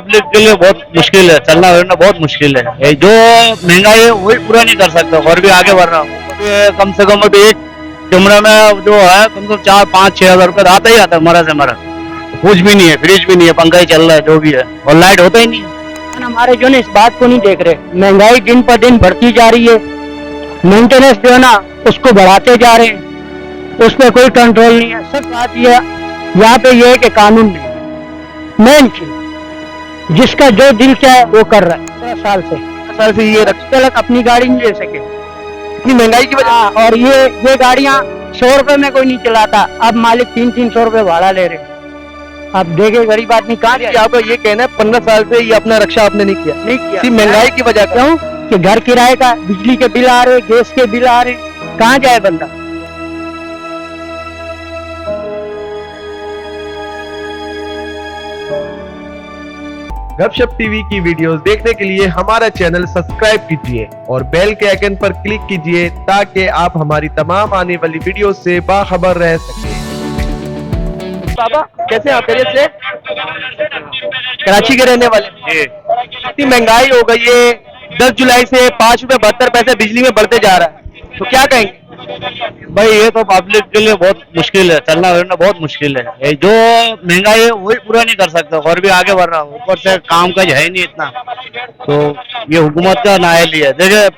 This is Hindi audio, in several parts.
पब्लिक के लिए बहुत मुश्किल है, चलना फिरना बहुत मुश्किल है। ये जो महंगाई है वही पूरा नहीं कर सकता और भी आगे बढ़ रहा हूँ। ये कम से कम अभी एक कमरे में जो है कम से कम 4-5-6 हज़ार रुपये आता ही आता है मरा से मरा। कुछ भी नहीं है, फ्रिज भी नहीं है, पंखा ही चल रहा है जो भी है, और लाइट होता ही नहीं है। हमारे जो है इस बात को नहीं देख रहे, महंगाई दिन पर दिन बढ़ती जा रही है, मेंटेनेंस जो है ना उसको बढ़ाते जा रहे हैं, उस पर कोई कंट्रोल नहीं है। सब बात ये यहाँ पे ये है कि कानून नहीं, मेन चीज जिसका जो दिल चाहे वो कर रहा है। 10 साल से ये तक अपनी गाड़ी नहीं ले सके, इतनी महंगाई की वजह। और ये गाड़ियां 100 रुपए में कोई नहीं चलाता, अब मालिक 300-300 रुपए भाड़ा ले रहे। अब देखे गरीब आदमी कहाँ जाए। आपका ये कहना है 15 साल से ये अपना रक्षा आपने नहीं किया सिर्फ महंगाई की वजह। क्यों कि घर किराए का, बिजली के बिल आ रहे, गैस के बिल आ रहे, कहाँ जाए बंदा। गपशप टीवी की वीडियोस देखने के लिए हमारा चैनल सब्सक्राइब कीजिए और बेल के आइकन पर क्लिक कीजिए ताकि आप हमारी तमाम आने वाली वीडियो से बाखबर रह सकें। बाबा कैसे आप खैरियत से? कराची के रहने वाले जी। इतनी महंगाई हो गई है, 10 जुलाई से 5 रुपए 72 पैसे बिजली में बढ़ते जा रहा है, तो क्या कहेंगे? भाई ये तो पब्लिक के लिए बहुत मुश्किल है, चलना फिरना बहुत मुश्किल है। ये जो महंगाई है वही पूरा नहीं कर सकता और भी आगे बढ़ रहा हूँ। ऊपर से काम काज है ही नहीं इतना, तो ये हुकूमत का नायल ही है। देखिए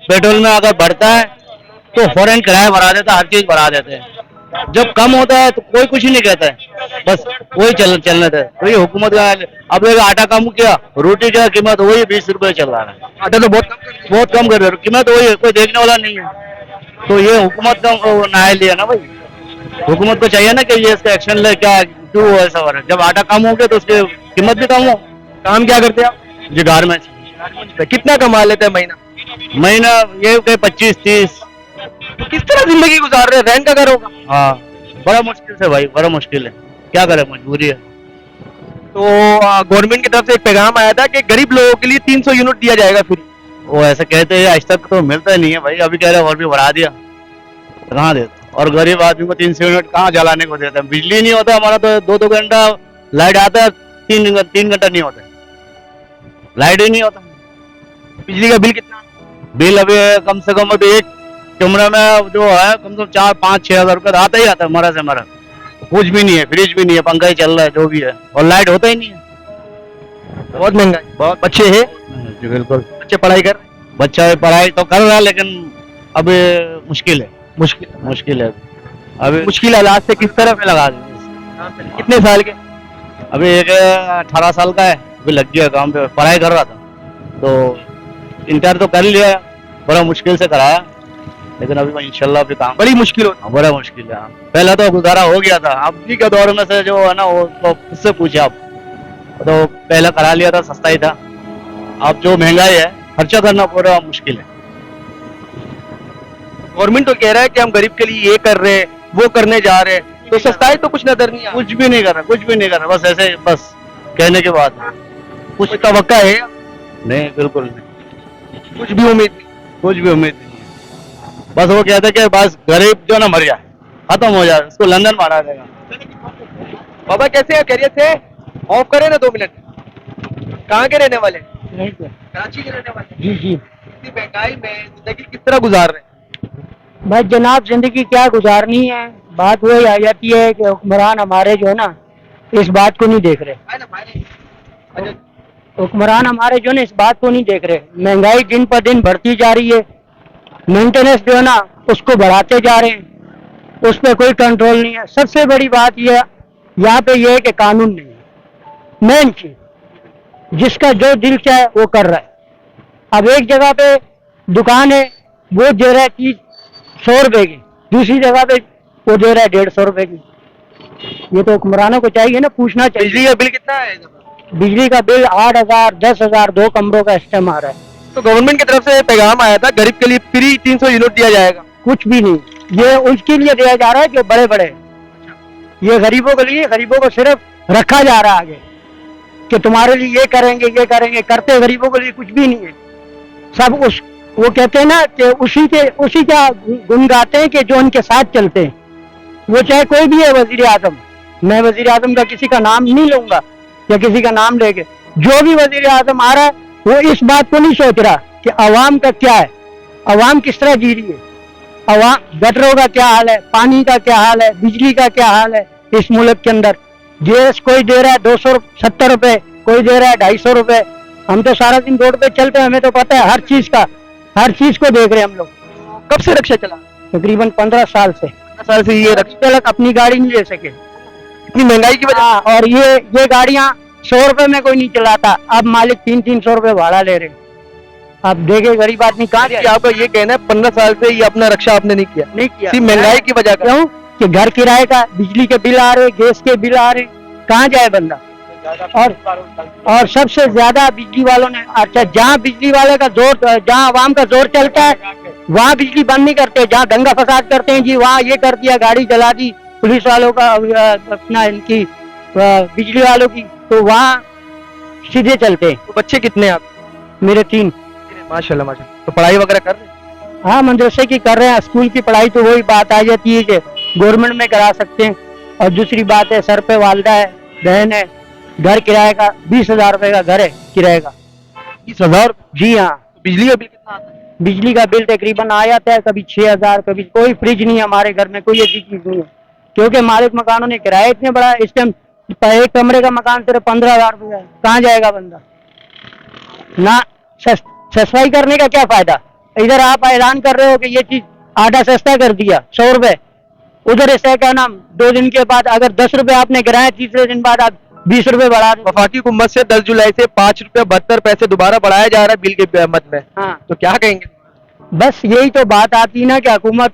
पेट्रोल में अगर बढ़ता है तो फौरन किराया बढ़ा देता है, हर चीज बढ़ा देते हैं। जब कम होता है तो कोई कुछ ही नहीं कहता है, बस वही चलने देता है। तो ये हुकूमत का अब एक आटा कम किया, रोटी का कीमत वही 20 रुपए चल रहा है। आटा तो बहुत कम कर रहे हो, कीमत वही है, कोई देखने वाला नहीं है। तो ये हुकूमत का नायल लिया ना भाई, हुकूमत को चाहिए ना कि ये इसका एक्शन ले। क्या क्यों ऐसा हो रहा है? जब आटा कम हो गया तो उसकी कीमत भी कम हो। काम क्या करते हैं आप? जी गारमेंट्स। कितना कमा लेते हैं महीना? ये 25-30। तो किस तरह जिंदगी गुजार रहे हैं? रेंट का घर होगा। हाँ बड़ा मुश्किल से भाई, बड़ा मुश्किल है, क्या करे, मजबूरी है। तो गवर्नमेंट की तरफ से एक पैगाम आया था कि गरीब लोगों के लिए 300 यूनिट दिया जाएगा फ्री। वो ऐसे कहते हैं, आज तक तो मिलता नहीं है भाई। अभी कह रहे और भी बढ़ा दिया, कहाँ देते? और गरीब आदमी को 300 यूनिट कहाँ जलाने को देते हैं? बिजली नहीं होता हमारा तो 2-2 घंटा लाइट आता है, 3 घंटा नहीं होता, लाइट ही नहीं होता। बिजली का बिल कितना? बिल अभी कम से कम अभी एक कमरे में जो है कम से कम 4-5-6 हज़ार रुपये आता ही आता है मरा से मरा। कुछ भी नहीं है, फ्रिज भी नहीं है, पंखा ही चल रहा है जो भी है, और लाइट होता ही नहीं है। बहुत महंगाई। बहुत बच्चे हैं जी बिल्कुल। बच्चे पढ़ाई कर? बच्चा पढ़ाई तो कर रहा है लेकिन अभी मुश्किल है, मुश्किल है अभी। मुश्किल हालात से किस तरह पे लगा देंगे। कितने साल के? अभी एक 18 साल का है, अभी लग गया काम पे, पढ़ाई कर रहा था तो इंटर तो कर लिया, बड़ा मुश्किल से कराया, लेकिन अभी इंशाल्लाह अभी काम बड़ी मुश्किल होती। बड़ा मुश्किल है। पहले तो गुजारा हो गया था, अभी के दौर में से जो है ना वो तो उससे पूछे आप, तो पहले करा लिया था, सस्ता ही था। अब जो महंगाई है, खर्चा करना पूरा मुश्किल है। गवर्नमेंट तो कह रहा है कि हम गरीब के लिए ये कर रहे हैं, वो करने जा रहे हैं, तो सस्ताई तो कुछ नजर नहीं आ। कुछ भी नहीं कर रहा, कुछ भी नहीं कर रहा, बस ऐसे बस कहने के बाद कुछ तवक्का है? नहीं, बिल्कुल नहीं, कुछ भी उम्मीद नहीं? कुछ भी उम्मीद नहीं। बस वो कहते कि बस गरीब जो ना मर जाए, खत्म हो जाए, उसको लंदन मारा जाएगा। बाबा कैसे हैं? खैरियत से? ऑफ करें ना 2 मिनट। कहाँ के रहने वाले? कराची के रहने वाले। जी जी। इतनी महंगाई में जिंदगी किस तरह गुजार रहे हैं? भाई जनाब जिंदगी क्या गुजारनी है, बात वही आ जाती है कि हुक्मरान हमारे जो है ना इस बात को नहीं देख रहे। हुक्मरान हमारे जो है ना इस बात को नहीं देख रहे, महंगाई दिन पर दिन बढ़ती जा रही है, मेंटेनेंस जो है ना उसको बढ़ाते जा रहे हैं, उस पर कोई कंट्रोल नहीं है। सबसे बड़ी बात यह यहाँ पे ये है कि कानून नहीं है, मेन चीज जिसका जो दिल चाहे वो कर रहा है। अब एक जगह पे दुकान है, वो दे रहा है चीज 100 रुपए की, दूसरी जगह पे वो दे रहा है 150 रुपए की। ये तो हुक्मरानों को चाहिए ना, पूछना चाहिए। बिजली का बिल कितना है? बिजली का बिल 8,000, 10,000, 2 कमरों का सिस्टम आ रहा है। तो गवर्नमेंट की तरफ से पैगाम आया था गरीब के लिए फ्री 300 यूनिट दिया जाएगा। कुछ भी नहीं, ये उसके लिए दिया जा रहा है जो बड़े बड़े, ये गरीबों के लिए, गरीबों को सिर्फ रखा जा रहा है आगे कि तुम्हारे लिए ये करेंगे, ये करेंगे, करते गरीबों के लिए कुछ भी नहीं है। सब उस वो कहते हैं ना कि उसी का गुण गाते हैं कि जो उनके साथ चलते हैं, वो चाहे कोई भी है वजीर आजम। मैं वजीर आजम का किसी का नाम नहीं लूंगा या किसी का नाम लेके, जो भी वजीर आजम आ रहा है वो इस बात को नहीं सोच रहा कि अवाम का क्या है, अवाम किस तरह जी रही है, अवाम गटरों का क्या हाल है, पानी का क्या हाल है, बिजली का क्या हाल है इस मुल्क के अंदर। गैस कोई दे रहा है 270 रुपए, कोई दे रहा है 250 रुपए। हम तो सारा दिन रोड पे चलते हैं, हमें तो पता है हर चीज को देख रहे हैं हम लोग। कब से रक्षा चला? तकरीबन 15 साल से। 15 साल से ये रक्षा, तक अपनी गाड़ी नहीं ले सके, इतनी महंगाई की वजह हाँ, और ये गाड़ियां 100 रुपए में कोई नहीं चलाता, अब मालिक 300 रुपए भाड़ा ले रहे हैं। आप देखे गरीब आदमी कहाँ से। जाए? आपका ये कहना है 15 साल से ये अपना रक्षा आपने नहीं किया? नहीं किया, सिर्फ महंगाई की वजह का। क्यों कि घर किराए का, बिजली के बिल आ रहे, गैस के बिल आ रहे, कहाँ जाए बंदा। और सबसे ज्यादा बिजली वालों ने, अच्छा जहाँ बिजली वाले का जोर, जहाँ आवाम का जोर चलता है वहाँ बिजली बंद नहीं करते, जहाँ दंगा फसाद करते हैं जी वहाँ ये कर दिया, गाड़ी जला दी पुलिस वालों का, अपना इनकी बिजली वालों की, तो वहाँ सीधे चलते हैं। तो बच्चे कितने हैं आप? मेरे 3। माशाल्लाह माशाल्लाह। तो पढ़ाई वगैरह कर रहे हैं? हाँ, मदरसे की कर रहे हैं। स्कूल की पढ़ाई तो वही बात आ जाती है कि गवर्नमेंट में करा सकते हैं, और दूसरी बात है सर पे वालदा है, बहन है, घर किराए का 20,000 रुपए का घर है किराए का। 20,000? जी हाँ। बिजली का बिल कितना आता है? बिजली का बिल तकरीबन आ जाता है कभी 6,000, कभी। कोई फ्रिज नहीं है हमारे घर में, कोई ऐसी चीज नहीं है, क्योंकि मालिक मकानों ने किराया इतने बड़ा है। इस टाइम एक कमरे का मकान सिर्फ 15,000 रुपये है, कहाँ जाएगा बंदा ना। सस्ताई करने का क्या फायदा? इधर आप ऐलान कर रहे हो कि ये चीज आटा सस्ता कर दिया 100 रुपए, उधर ऐसा क्या नाम 2 दिन के बाद अगर 10 रुपए आपने गिराया, तीसरे दिन बाद आप 20 रुपए बढ़ा दो। वफाकी हुकूमत से 10 जुलाई से 5 रुपया 72 पैसे दोबारा बढ़ाया जा रहा है बिल के मद में। हाँ, तो क्या कहेंगे? बस यही तो बात आती है ना कि हुकूमत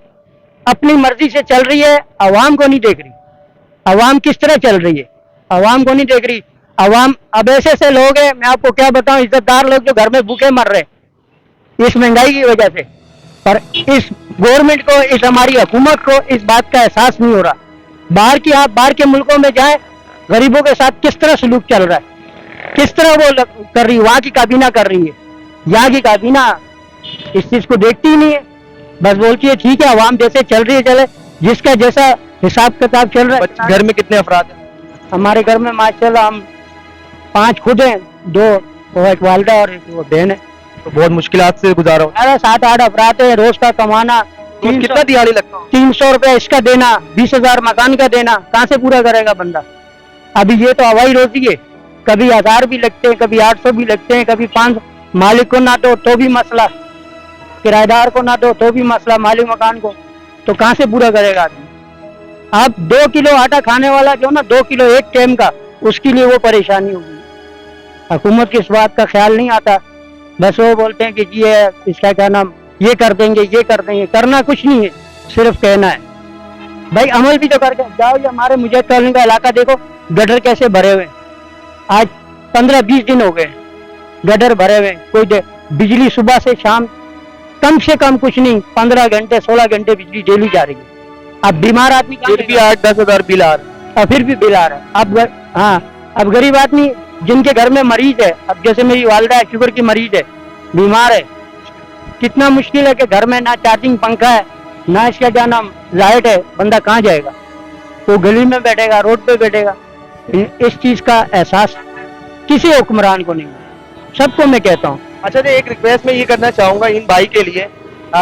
अपनी मर्जी से चल रही है, अवाम को नहीं देख रही। अवाम किस तरह चल रही है, अवाम को नहीं देख रही। अवाम अब ऐसे ऐसे लोग हैं, मैं आपको क्या बताऊं, इज्जतदार लोग जो घर में भूखे मर रहे इस महंगाई की वजह से, पर इस गवर्नमेंट को, इस हमारी हुकूमत को इस बात का एहसास नहीं हो रहा। आप बाहर के मुल्कों में जाएं, गरीबों के साथ किस तरह सलूक चल रहा है, किस तरह वो कर रही है, वहां की काबीना कर रही है। यहाँ की काबीना इस चीज को देखती ही नहीं है, बस बोलती है ठीक है अवाम जैसे चल रही है चले, जिसका जैसा हिसाब किताब चल रहा है। घर में कितने अफराद हैं? हमारे घर में माशाल्लाह हम 5 खुद हैं, 2 एक वालदा और एक वो बहन है। तो बहुत मुश्किलात से गुजारा हो। 7-8 अफराद है, रोज का कमाना, तो कितना दिहाड़ी लगता है? 300 रुपए इसका देना, 20,000 मकान का देना, कहाँ से पूरा करेगा बंदा। अभी ये तो हवाई रोजी है, कभी 1000 भी लगते हैं, कभी 800 भी लगते हैं, कभी 500। मालिक को ना दो तो भी मसला, किराएदार को ना दो तो भी मसला, मालिक मकान को, तो कहाँ से पूरा करेगा आदमी। आप 2 किलो आटा खाने वाला जो ना 2 किलो एक टाइम का, उसके लिए वो परेशानी होगी। हुकूमत की इस बात का ख्याल नहीं आता, बस वो बोलते हैं कि ये इसका क्या नाम, ये कर देंगे, ये कर देंगे। करना कुछ नहीं है, सिर्फ कहना है। भाई अमल भी तो करके जाओ। ये हमारे मुझे कॉलोनी का इलाका देखो, गटर कैसे भरे हुए। आज 15-20 दिन हो गए गटर भरे हुए। कोई बिजली सुबह से शाम कम से कम कुछ नहीं 15 घंटे 16 घंटे बिजली डेली जा रही है। अब बीमार आदमी फिर भी 8-10 हजार बिल आ रहा है, और फिर भी बिल आ रहा है। अब गरीब आदमी जिनके घर में मरीज है, अब जैसे मेरी वालदा है, शुगर की मरीज है, बीमार है, कितना मुश्किल है कि घर में ना चार्जिंग पंखा है, ना इसका क्या नाम लाइट है, बंदा कहाँ जाएगा। वो गली में बैठेगा, रोड पे बैठेगा। इस चीज का एहसास किसी हुक्मरान को नहीं है, सबको मैं कहता हूँ। अच्छा जी, एक रिक्वेस्ट मैं ये करना चाहूंगा इन भाई के लिए।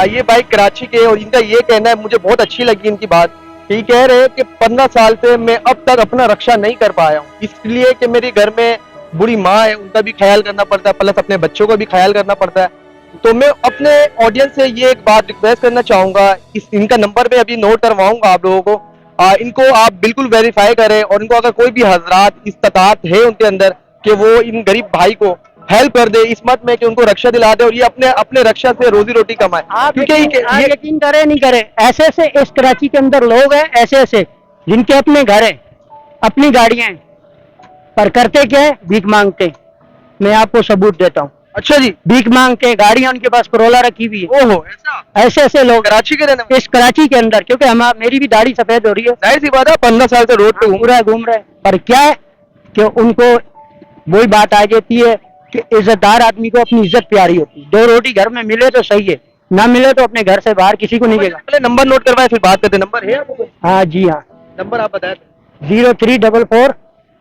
ये भाई कराची के, और इनका ये कहना है, मुझे बहुत अच्छी लगी इनकी बात। ये कह रहे हैं कि 15 साल से मैं अब तक अपना रक्षा नहीं कर पाया हूँ, इसलिए कि मेरे घर में बुरी माँ है, उनका भी ख्याल करना पड़ता है, प्लस अपने बच्चों का भी ख्याल करना पड़ता है। तो मैं अपने ऑडियंस से ये एक बात रिक्वेस्ट करना चाहूंगा, इनका नंबर मैं अभी नोट करवाऊंगा आप लोगों को। इनको आप बिल्कुल वेरीफाई करें, और इनको अगर कोई भी हजरात इस्तात है उनके अंदर कि वो इन गरीब भाई को हेल्प कर दे, इस मत में कि उनको रक्षा दिला दे, और ये अपने रक्षा से रोजी रोटी कमाए। क्योंकि ये यकीन करे नहीं करे, ऐसे ऐसे इस कराची के अंदर लोग हैं, ऐसे ऐसे जिनके अपने घर हैं, अपनी गाड़ियां हैं, पर करते क्या है, भीख मांगते हैं। मैं आपको सबूत देता हूँ। अच्छा जी, भीख मांगते, गाड़ियां उनके पास करोला रखी हुई है। ओहो, ऐसा? ऐसे ऐसे लोग कराची के रहने वाले? इस कराची के अंदर, क्योंकि मेरी भी दाढ़ी सफेद हो रही है, जाहिर सी बात है 15 साल से रोड पे पूरा घूम रहे हैं। पर क्या है कि उनको वही बात आ जाती है कि इज्जतदार आदमी को अपनी इज्जत प्यारी होती है। 2 रोटी घर में मिले तो सही है, ना मिले तो अपने घर से बाहर किसी को नहीं देगा। पहले नंबर नोट करवाए फिर बात करते। नंबर है आपको? हाँ जी हाँ, नंबर आप बताए। 0344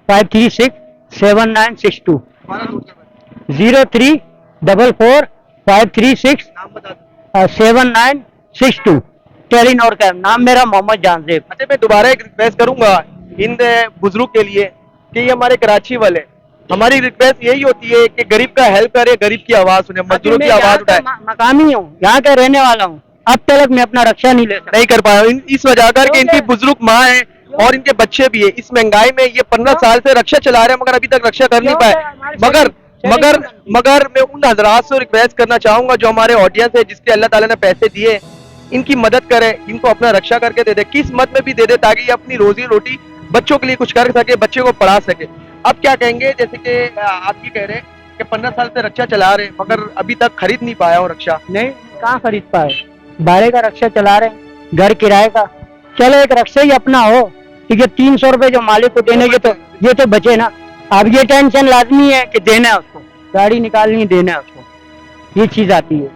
536 7962। 0344536796 टेलीनॉर का नाम मेरा मोहम्मद जानजेब। अच्छा, मैं दोबारा एक रिक्वेस्ट करूंगा इन बुजुर्ग के लिए कि ये हमारे कराची वाले, हमारी रिक्वेस्ट यही होती है कि गरीब का हेल्प करे, गरीब की आवाज सुने, मजदूरों की आवाज उठाए। मकामी हूँ, यहाँ का रहने वाला हूँ, अब तक मैं अपना रक्षा नहीं ले नहीं कर पाया इस वजह कर के इनकी बुजुर्ग माँ है और इनके बच्चे भी है। इस महंगाई में ये 15 साल से रक्षा चला रहे हैं मगर अभी तक रक्षा कर नहीं पाए। मगर मैं उन हजरात से रिक्वेस्ट करना चाहूंगा जो हमारे ऑडियंस है, जिसके अल्लाह ताला ने पैसे दिए, इनकी मदद करे, इनको अपना रक्षा करके दे दे, किस मत में भी दे दे, ताकि ये अपनी रोजी रोटी बच्चों के लिए कुछ कर सके, बच्चे को पढ़ा सके। अब क्या कहेंगे, जैसे कि आप ये कह रहे हैं कि 15 साल से रक्षा चला रहे मगर अभी तक खरीद नहीं पाया हो रक्षा। नहीं, कहाँ खरीद पाए, भाड़े का रक्षा चला रहे, घर किराए का। चलो एक रक्षा ही अपना हो, ठीक है, 300 रुपए जो मालिक को देने के, तो ये तो बचे ना। अब ये टेंशन लाजमी है कि देना है उसको, गाड़ी निकालनी, देना है उसको, ये चीज आती है।